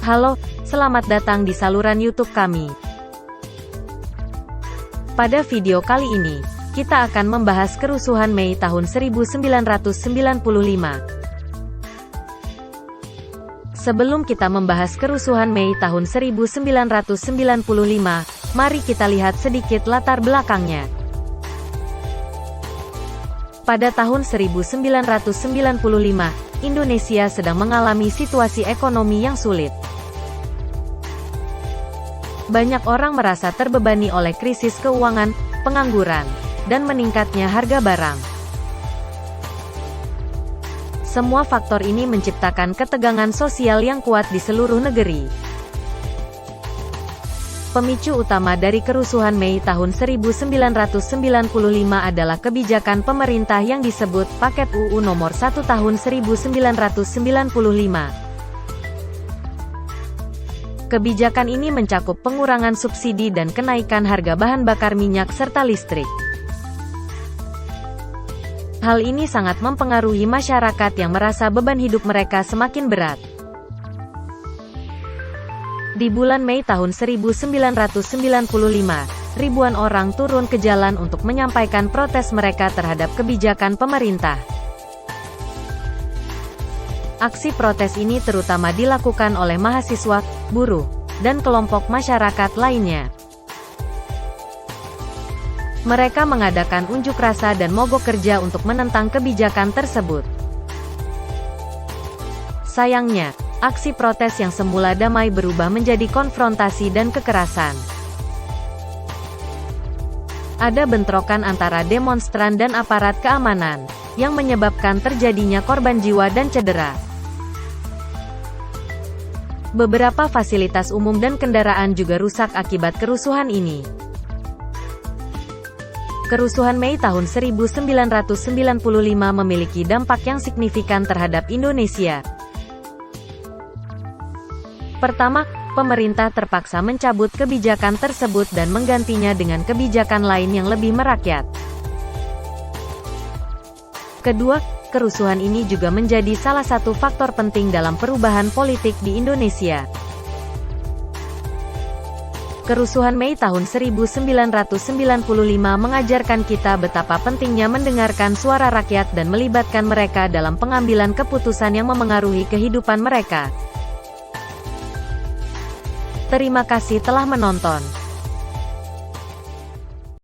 Halo, selamat datang di saluran YouTube kami. Pada video kali ini, kita akan membahas kerusuhan Mei tahun 1995. Sebelum kita membahas kerusuhan Mei tahun 1995, mari kita lihat sedikit latar belakangnya. Pada tahun 1995, Indonesia sedang mengalami situasi ekonomi yang sulit. Banyak orang merasa terbebani oleh krisis keuangan, pengangguran, dan meningkatnya harga barang. Semua faktor ini menciptakan ketegangan sosial yang kuat di seluruh negeri. Pemicu utama dari kerusuhan Mei tahun 1995 adalah kebijakan pemerintah yang disebut Paket UU Nomor 1 Tahun 1995. Kebijakan ini mencakup pengurangan subsidi dan kenaikan harga bahan bakar minyak serta listrik. Hal ini sangat mempengaruhi masyarakat yang merasa beban hidup mereka semakin berat. Di bulan Mei tahun 1995, ribuan orang turun ke jalan untuk menyampaikan protes mereka terhadap kebijakan pemerintah. Aksi protes ini terutama dilakukan oleh mahasiswa, buruh, dan kelompok masyarakat lainnya. Mereka mengadakan unjuk rasa dan mogok kerja untuk menentang kebijakan tersebut. Sayangnya, aksi protes yang semula damai berubah menjadi konfrontasi dan kekerasan. Ada bentrokan antara demonstran dan aparat keamanan, yang menyebabkan terjadinya korban jiwa dan cedera. Beberapa fasilitas umum dan kendaraan juga rusak akibat kerusuhan ini. Kerusuhan Mei tahun 1995 memiliki dampak yang signifikan terhadap Indonesia. Pertama, pemerintah terpaksa mencabut kebijakan tersebut dan menggantinya dengan kebijakan lain yang lebih merakyat. Kedua, kerusuhan ini juga menjadi salah satu faktor penting dalam perubahan politik di Indonesia. Kerusuhan Mei tahun 1995 mengajarkan kita betapa pentingnya mendengarkan suara rakyat dan melibatkan mereka dalam pengambilan keputusan yang memengaruhi kehidupan mereka. Terima kasih telah menonton.